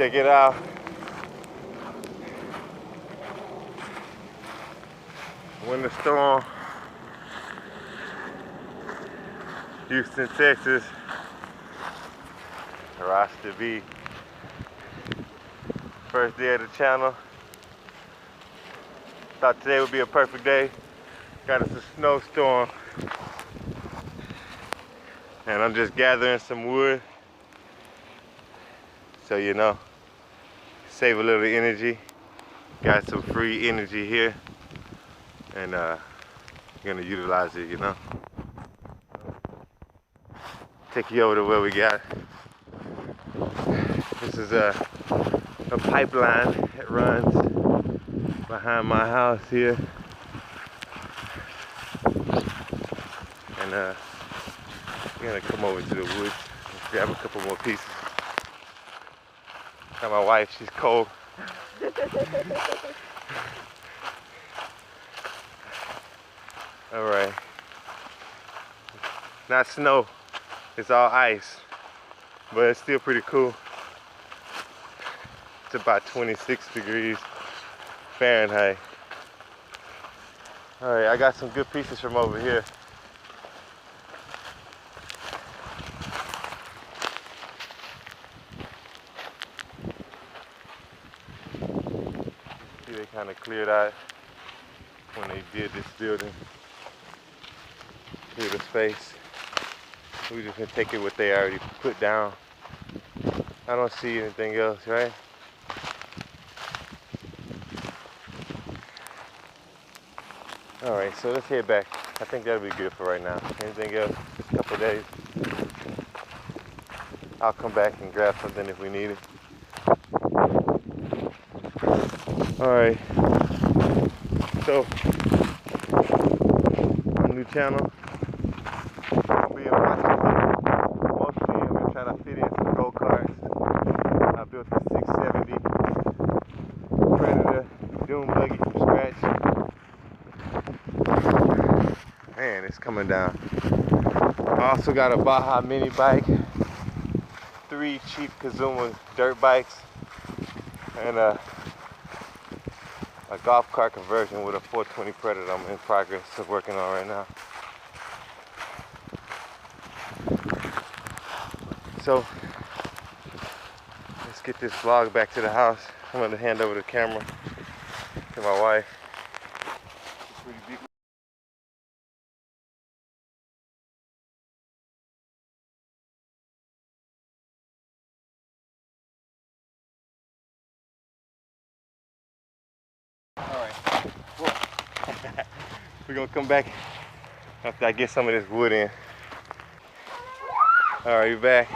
Check it out. Winter storm. Houston, Texas. Rasta B. First day of the channel. Thought today would be a perfect day. Got us a snowstorm. And I'm just gathering some wood. So you know, save a little energy. Got some free energy here. And gonna utilize it, you know. Take you over to where we got. This is a pipeline that runs behind my house here. And we're gonna come over to the woods and grab a couple more pieces. Got my wife, she's cold. Alright. Not snow, it's all ice. But it's still pretty cool. It's about 26 degrees Fahrenheit. Alright, I got some good pieces from over here. See, they kind of cleared out when they did this building. Clear the space. We just gonna take it what they already put down. I don't see anything else, right? Alright, so let's head back. I think that'll be good for right now. Anything else, just a couple of days. I'll come back and grab something if we need it. Alright. So, my new channel. Mostly I'm gonna try to fit in some go-karts. I built a 670 Predator Dune buggy from scratch. Man, it's coming down. I also got a Baja mini bike, 3 cheap Kazuma dirt bikes, and a golf cart conversion with a 420 Predator I'm in progress of working on right now. So, let's get this vlog back to the house. I'm gonna hand over the camera to my wife. Alright, we're gonna come back after I get some of this wood in. Alright, we're back.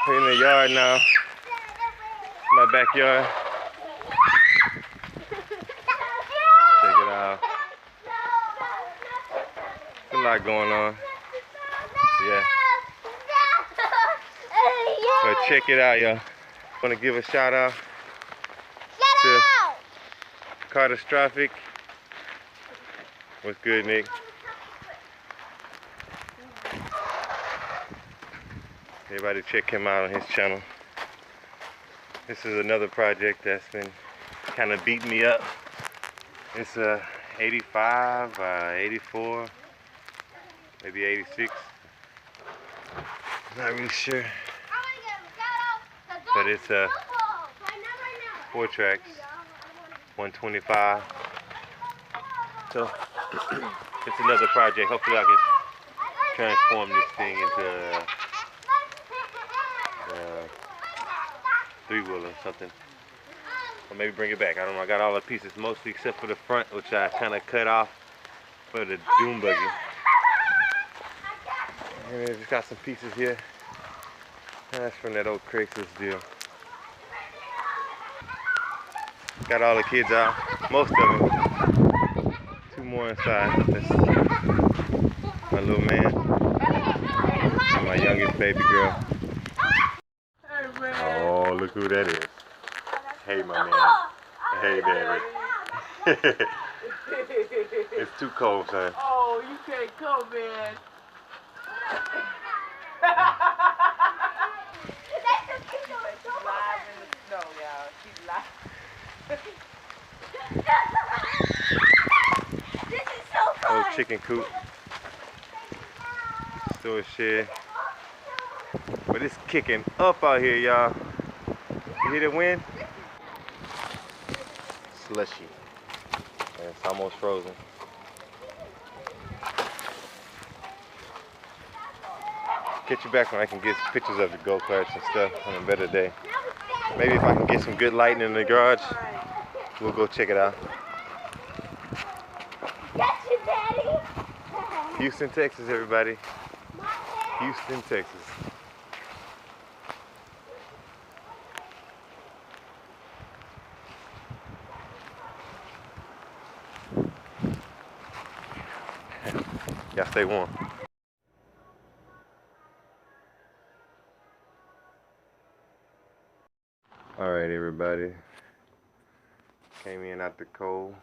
We're in the yard now. My backyard. Check it out. There's a lot going on. Yeah. But check it out, y'all. I want to give a shout out to Retrospective. What's good, Nick? Everybody check him out on his channel. This is another project that's been kind of beating me up. It's a 85, 84, maybe 86. Not really sure. But it's 4 tracks, 125. So it's another project. Hopefully I can transform this thing into a 3-wheeler or something. Or maybe bring it back. I don't know. I got all the pieces mostly except for the front, which I kind of cut off for the Dune buggy. And I just got some pieces here. That's from that old Craigslist deal. Got all the kids out, most of them. 2 more inside. That's my little man and my youngest baby girl. Oh, look who that is. Hey, my man. Hey, Daddy. It's too cold, son. Oh, you can't come, man. This is so fun. Old chicken coop. Store shed. But it's kicking up out here, y'all. You hear the wind? Slushy. And it's almost frozen. Get you back when I can get pictures of the go-karts and stuff on a better day. Maybe if I can get some good lighting in the garage, we'll go check it out. Gotcha, Daddy. Houston, Texas, everybody. Houston, Texas. Y'all stay warm. Alright, everybody. Came in out the cold.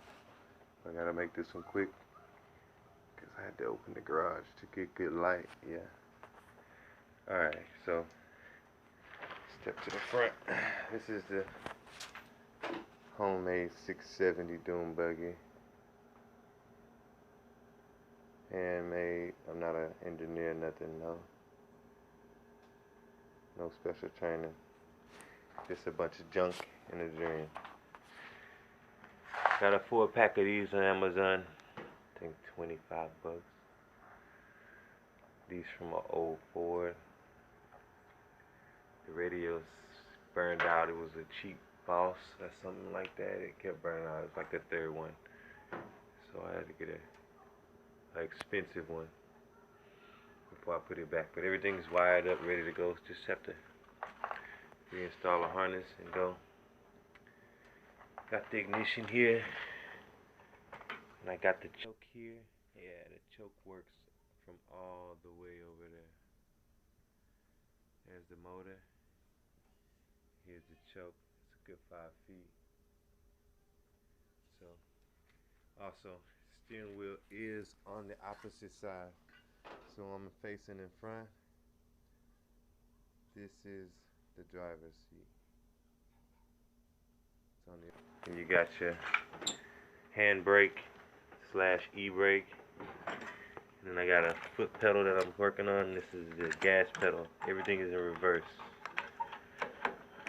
I gotta make this one quick because I had to open the garage to get good light. Yeah. Alright, so step to the front. This is the homemade 670 Dune buggy. Handmade. I'm not an engineer, nothing, no. No special training. Just a bunch of junk in a dream. Got a 4-pack of these on Amazon. I think 25 bucks. These from an old Ford. The radio's burned out. It was a cheap Boss or something like that. It kept burning out. It was like the third one. So I had to get an expensive one before I put it back. But everything's wired up, ready to go. Just have to reinstall a harness and go. Got the ignition here. And I got the choke here. Yeah, the choke works from all the way over there. There's the motor. Here's the choke. It's a good 5 feet. So, also, steering wheel is on the opposite side. So I'm facing in front. This is the driver's seat. It's on the, and you got your handbrake / e-brake. And then I got a foot pedal that I'm working on. This is the gas pedal. Everything is in reverse.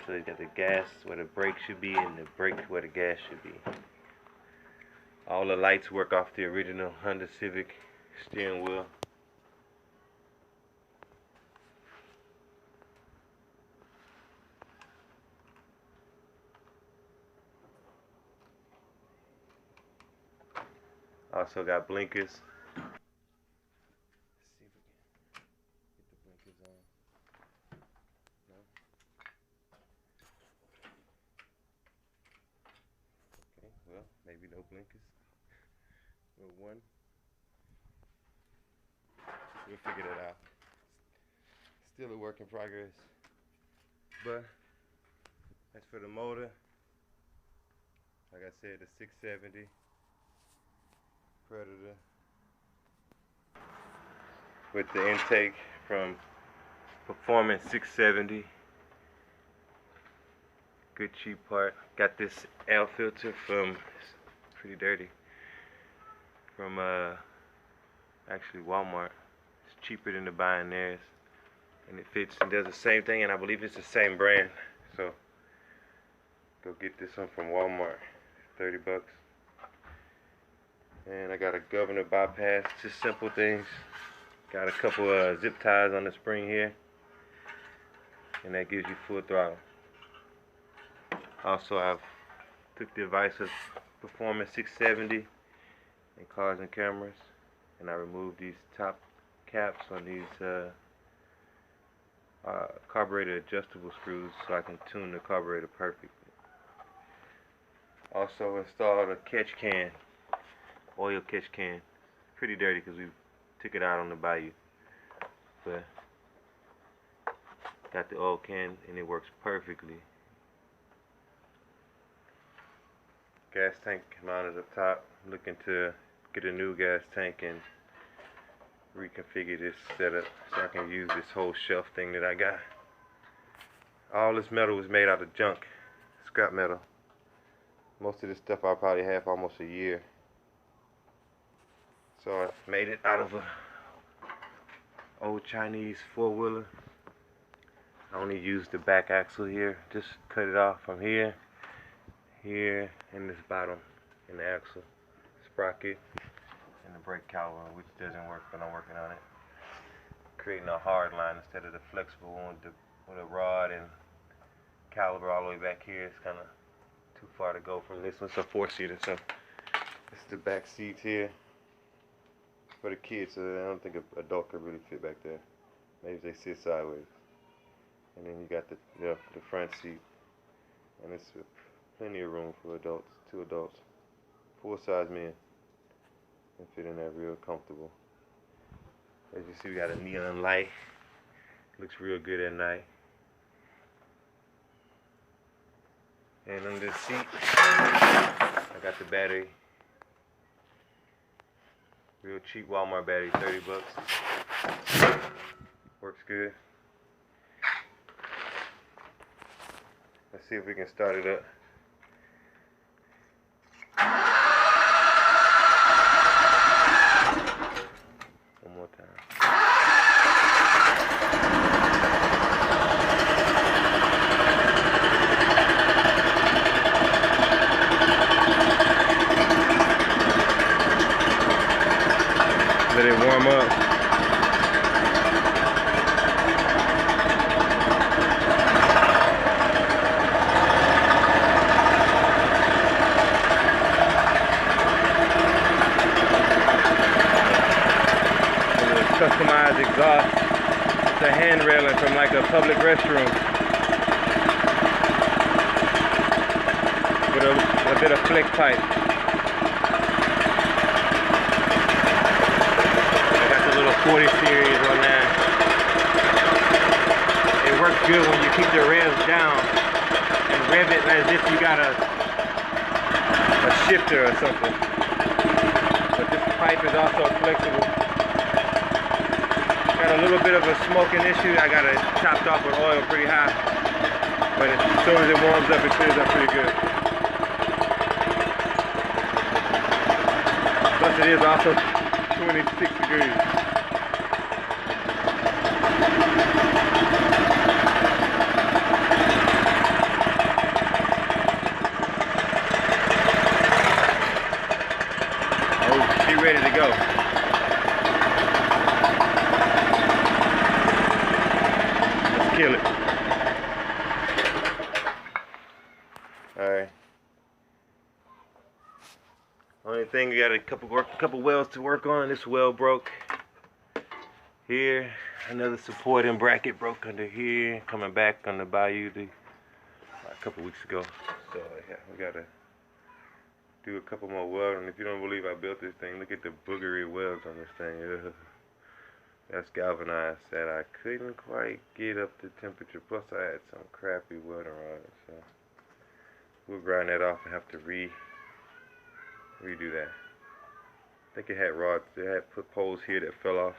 So you got the gas where the brake should be and the brake where the gas should be. All the lights work off the original Honda Civic steering wheel. Also got blinkers. Let's see if we can get the blinkers on. No? Okay, well, maybe no blinkers. Well, one. We'll figure that out. Still a work in progress. But as for the motor, like I said, the 670 Predator with the intake from Performance 670. Good cheap part. Got this L filter from, it's pretty dirty, from actually Walmart. It's cheaper than the buying theirs, and it fits and does the same thing, and I believe it's the same brand. So go get this one from Walmart, 30 bucks. And I got a governor bypass, just simple things. Got a couple zip ties on the spring here, and that gives you full throttle. Also, I've took the advice of Performance 670 and Cars and Cameras, and I removed these top caps on these carburetor adjustable screws so I can tune the carburetor perfectly. Also installed a catch can, oil catch can. Pretty dirty because we took it out on the bayou, but got the oil can and it works perfectly. Gas tank mounted up top. I'm looking to get a new gas tank and reconfigure this setup so I can use this whole shelf thing that I got. All this metal was made out of junk. It's scrap metal. Most of this stuff I'll probably have for almost a year. So I made it out of a old Chinese four-wheeler. I only used the back axle here. Just cut it off from here, here, and this bottom in the axle sprocket and the brake caliper, which doesn't work, but I'm working on it. Creating a hard line instead of the flexible one with a rod and caliper all the way back here. It's kind of too far to go from this one. It's a four-seater, so this is the back seats here for the kids. So I don't think an adult could really fit back there. Maybe they sit sideways. And then you got the front seat, and it's plenty of room for adults, 2 adults, full-size men, and fit in there real comfortable. As you see, we got a neon light. Looks real good at night. And under the seat, I got the battery. Real cheap Walmart battery, 30 bucks. Works good. Let's see if we can start it up. One more time. Let it warm up. Customized exhaust. It's a hand railing from like a public restroom with a bit of flex pipe. I got the little 40 series on there. It works good when you keep the revs down and rev it as if you got a shifter or something. But this pipe is also flexible. Got a little bit of a smoking issue. I got it topped off with oil pretty high, but as soon as it warms up, it clears up pretty good. Plus it is also 26 degrees. Oh, she ready to go. Kill it. Alright. Only thing, we got a couple welds to work on. This weld broke here. Another supporting bracket broke under here. Coming back on the bayou a couple weeks ago. So yeah, we gotta do a couple more welding. If you don't believe I built this thing, look at the boogery welds on this thing. Ugh. That's galvanized that I couldn't quite get up to temperature. Plus I had some crappy welding rods, so we'll grind that off and have to redo that. I think it had rods. It had put poles here that fell off.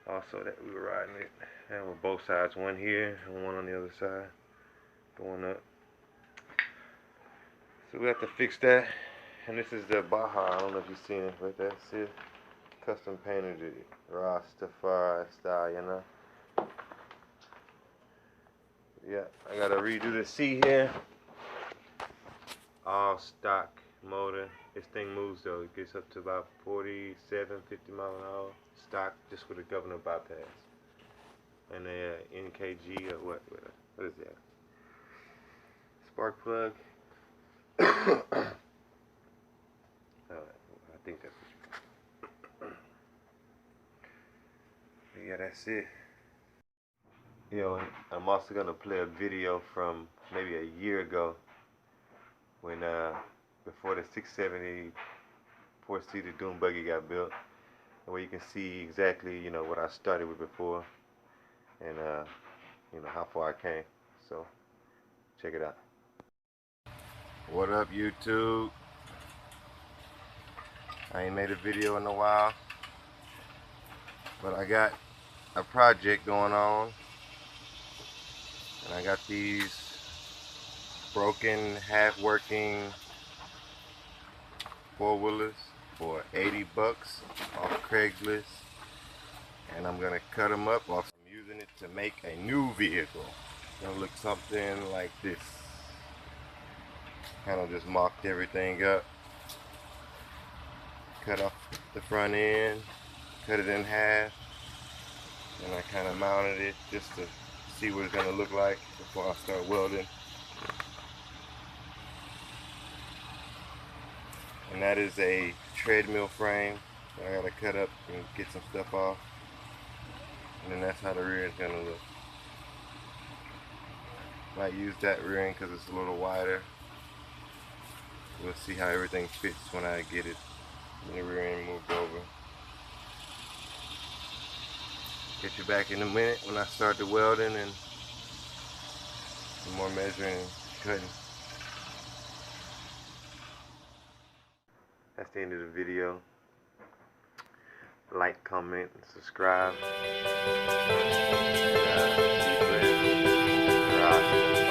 Also, that we were riding it, and with both sides, one here and one on the other side, going up. So we have to fix that. And this is the Baja. I don't know if you've seen it, but that's it. Custom painted it, Rasta style, you know. Yeah, I gotta redo the seat here. All stock motor. This thing moves though. It gets up to about 47, 50 miles an hour. Stock, just with a governor bypass. And a NKG or what is that? Spark plug. I think that's yeah, that's it. Yo, I'm also gonna play a video from maybe a year ago when before the 670 4-seater Dune buggy got built, where you can see exactly, you know, what I started with before and you know, how far I came. So check it out. What up, YouTube? I ain't made a video in a while, but I got a project going on, and I got these broken, half-working four-wheelers for 80 bucks off Craigslist, and I'm gonna cut them up off. I'm using it to make a new vehicle. It's gonna look something like this. Kind of just mocked everything up, cut off the front end, cut it in half, and I kind of mounted it just to see what it's gonna look like before I start welding. And that is a treadmill frame. So I gotta cut up and get some stuff off. And then that's how the rear is gonna look. Might use that rear end because it's a little wider. We'll see how everything fits when I get it in the rear end moved over. Get you back in a minute when I start the welding and some more measuring and cutting. That's the end of the video. Like, comment, and subscribe. And, be blessed. Rasta.